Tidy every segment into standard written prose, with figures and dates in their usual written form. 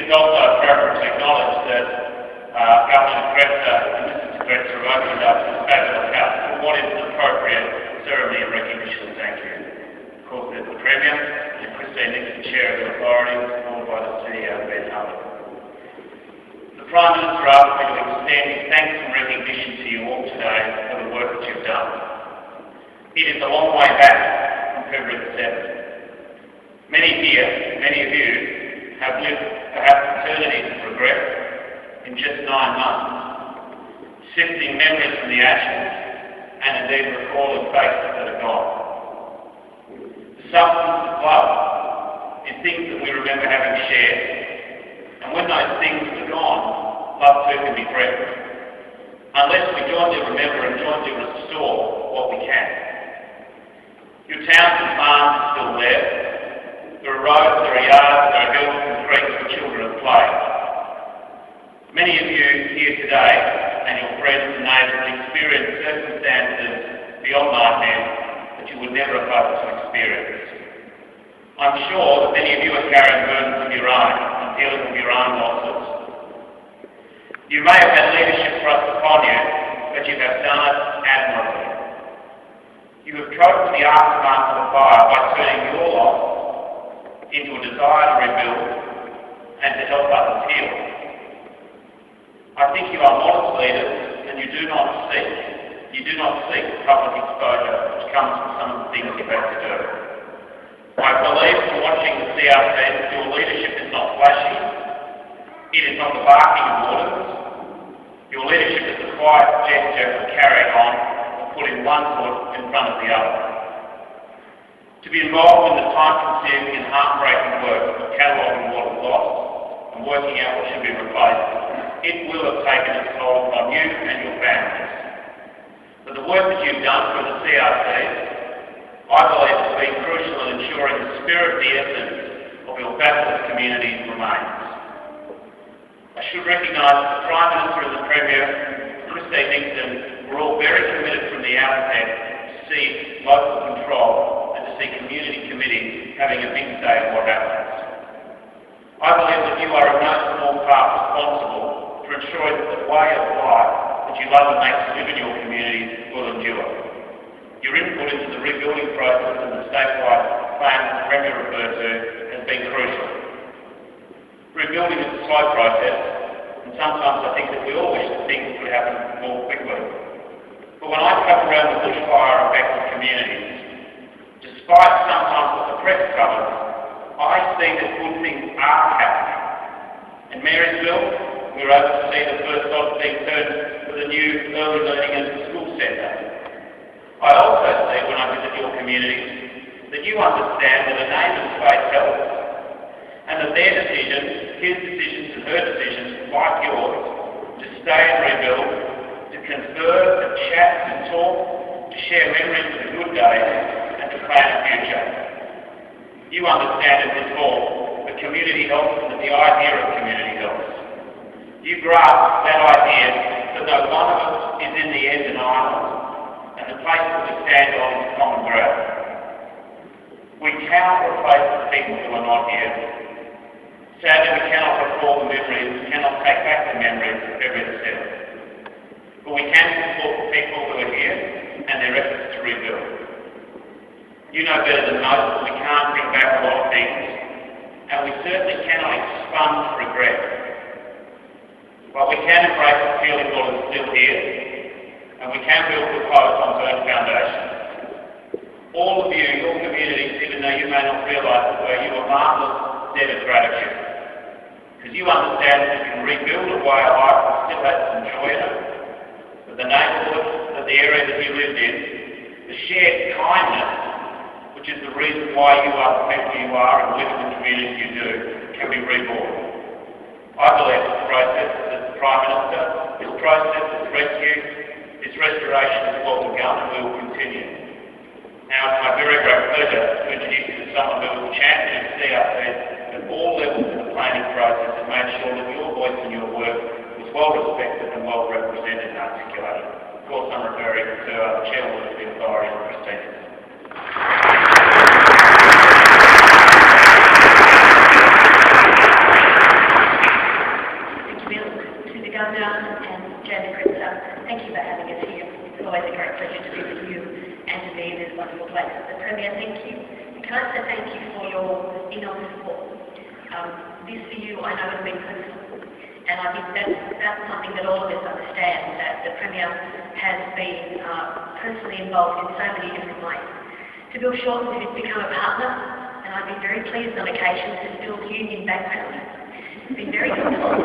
it's also appropriate to acknowledge that Governor Kretser and Mrs. Kretser have opened up this fabulous house for what is an appropriate ceremony of recognition and thank you. Of course, there's the Premier and Nixon, Chair of the Authority, supported by the CEO, Ben Hubbard. The Prime Minister asked me to extend thanks and recognition to you all today for the work that you've done. It is a long way back from February the 7th. Many of you, have lived perhaps eternities of regret in just 9 months, sifting memories from the ashes and indeed recalling faces that are gone. The substance of love is things that we remember having shared, and when those things are gone, love too can be threatened, unless we jointly remember and jointly restore what we can. Your towns and farms are still there. There are roads, there are yards, there are hills and creeks where children have played. Many of you here today and your friends and neighbours experience circumstances beyond nightmares that you would never have hoped to experience. I'm sure that many of you are carrying burdens of your own and dealing with your own losses. You may have had leadership thrust upon you, but you have done it admirably. You have coped with the aftermath of the fire by turning your loss into a desire to rebuild and to help others heal. I think you are modest leaders and you do not seek public exposure which comes from some of the things you've had to do. I believe from watching the CRC that your leadership is not flashy, it is not the barking of orders. Your leadership is the quiet gesture of carrying on and putting one foot in front of the other. To be involved in the time-consuming and heartbreaking work of cataloguing what was lost and working out what should be replaced, it will have taken its toll on you and your families. But the work that you've done through the CRC, I believe, has been crucial in ensuring the spirit, the essence of your fabulous communities remains. I should recognise that the Prime Minister and the Premier, Nixon, were all very committed from the outset to see local control and to see community committees having a big say in what happens. I believe that you are in no small part responsible for ensuring that the way of life that you love and make to live in your communities will endure. Your input into the rebuilding process and the statewide plan that the Premier referred to has been crucial. Rebuilding is a slow process, and sometimes I think that we all wish that things would happen more quickly. But when I come around the bushfire affected communities, despite sometimes what the press covers, I see that good things are happening. In Marysville, we were able to see the first dots being turned for the new early learning and school centre. I also see when I visit your communities that you understand that a neighbour's faith helps, and that their decisions, his decisions and her decisions, like yours, to stay and rebuild, to converse, to chat, to talk, to share memories of the good days, and to plan a future. You understand in this hall that community helps and that the idea of community helps. You grasp that idea that though one of us is in the end an island, and the place that we stand on is common ground. We cannot replace the people who are not here. Sadly, we cannot recall the memories, we cannot take back the memories of every step. But we can support the people who are here and their efforts to rebuild. You know better than most that we can't bring back a lot of things, and we certainly cannot expunge regret. But we can embrace the feeling what is still here, and we can build with hope on burnt foundations. All of you, your communities, even though you may not realise it, were you a marvellous debt of gratitude. Because you understand that you can rebuild a way of life that still has some joy in it, but the neighbourhood, that the area that you lived in, the shared kindness, which is the reason why you are the people you are and live in the community you do, can be reborn. I believe this process, as the Prime Minister, this process, this rescue, this restoration is what will go and will continue. Now it's my very great pleasure to introduce you to someone who will champion CRC at all levels of the planning process and make sure that your voice and your work was well respected and well represented and articulated. Of course, I'm referring to the Chairwoman of the Authority, Christine. Senator Kretser, thank you for having us here. It's always a great pleasure to be with you and to be in this wonderful place. The Premier, thank you. And can I say thank you for your enormous support? This for you, I know, has been personal. And I think that's something that all of us understand, that the Premier has been personally involved in so many different ways. To Bill Shorten, who's become a partner, and I've been very pleased on occasions with Bill's union background. It's been very helpful.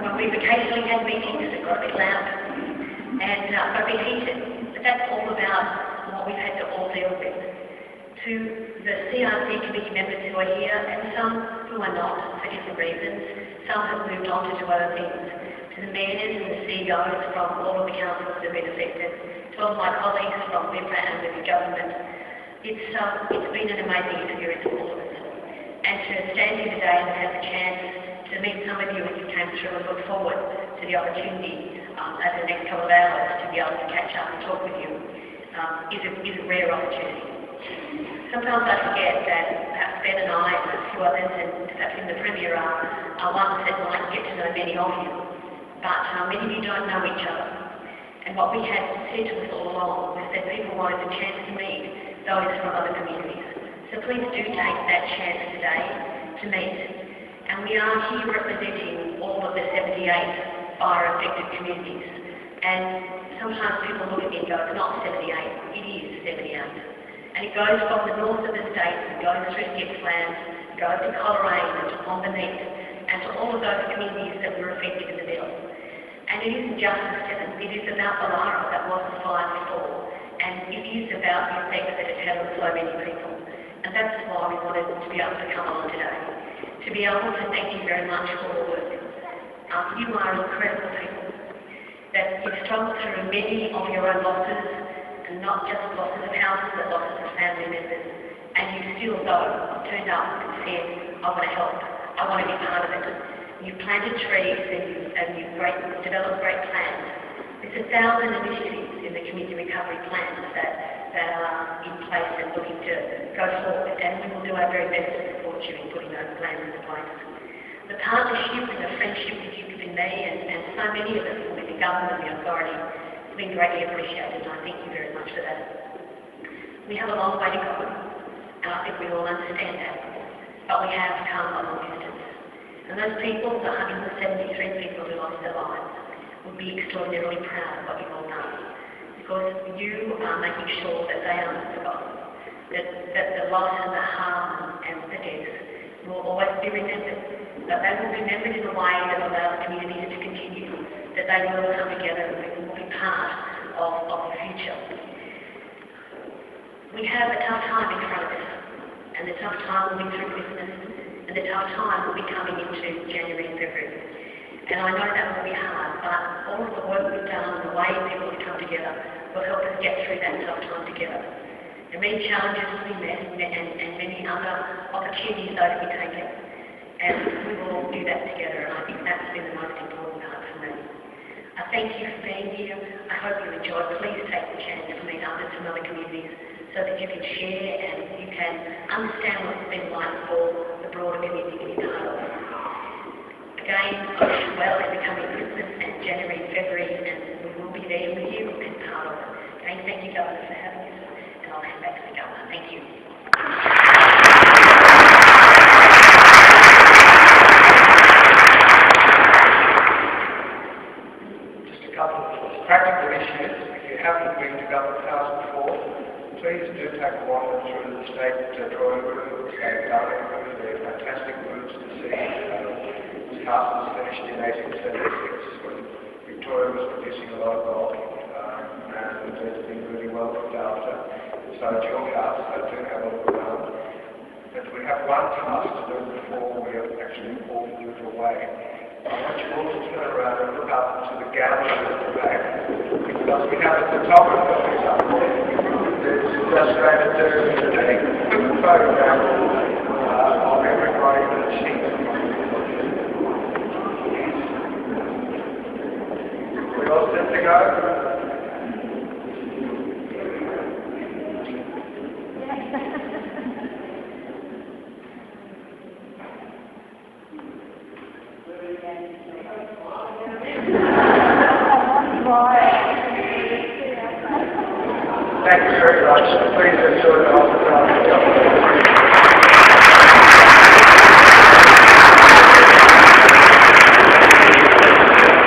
When we've occasionally had meetings that got a bit loud and got a bit heated, but that's all about what we've had to all deal with. To the CRC committee members who are here, and some who are not for different reasons, some have moved on to do other things. To the mayors and the CEOs from all of the councils that have been affected, to all of my colleagues from VBRRRA and the Vic Government, it's been an amazing experience for all of us. And to stand here today and have the chance to meet some of you as you came through and look forward to the opportunity over the next couple of hours to be able to catch up and talk with you is a rare opportunity. Sometimes I forget that perhaps Ben and I and a few others, and perhaps in the Premier are ones that might get to know many of you, but many of you don't know each other. And what we had said to us all along was that people wanted the chance to meet those from other communities. So please do take that chance today to meet. And we are here representing all of the 78 fire-affected communities. And sometimes people look at me and go, it's not 78, it is 78. And it goes from the north of the state, it goes through the Gippsland, it goes to Coleraine and to Bombeneath, and to all of those communities that were affected in the middle. And it isn't just the Seven, it is about VBRRA that was the fire before, and it is about the effect that it had on so many people. And that's why we wanted to be able to come on today, to be able to thank you very much for your work. You are incredible people, that you've struggled through many of your own losses, and not just losses of houses, but losses of family members. And you still, though, turned up and said, I want to help, I want to be part of it. You planted trees and you developed great plans. There's 1,000 initiatives in the community recovery plans that are in place and looking to go forward, and we will do our very best to support you in putting those plans into place. The partnership and the friendship that you've given me and so many of us with the government and the authority has been greatly appreciated, and I thank you very much for that. We have a long way to go, and I think we all understand that, but we have come a long distance. And those people, the 173 people who lost their lives, would be extraordinarily proud of what you've all done, because you are making sure that they are not forgotten, that the loss and the harm and the deaths will always be remembered, that they will be remembered in a way that allows communities to continue, that they will come together and will be part of the future. We have a tough time in front of us, and the tough time will be through Christmas, and the tough time will be coming into January and February. And I know that will be hard, but all of the work we've done, the way people have come together, will help us get through that tough time together. There are many challenges to be met and many other opportunities though to be taken. And we will all do that together, and I think that's been the most important part for me. I thank you for being here. I hope you enjoyed. Please take the chance to meet others from other communities so that you can share and you can understand what it's been like for the broader community to be part of. Again, I wish you well in the coming Christmas and January and February, and we will be there with you and part of it. Again, thank you, Governor, for having us, and I'll hand back to the Governor. Thank you. Just a couple of practical issues. If you haven't been to Government House before, please do take a wander through the state drawing room, the state dining room. They're fantastic rooms to see. This house was finished in 1876 when Victoria was producing a lot of gold, and it's been really well looked after. So it's your house, so do have a look around. But we have one task to do before we actually all move away. I want you all to turn around and look up to the gallery at the back, because we have a photographer who's up there. There's just going to do a quick photograph of everybody that's seen. We all set to go? Thank you very much. Please enjoy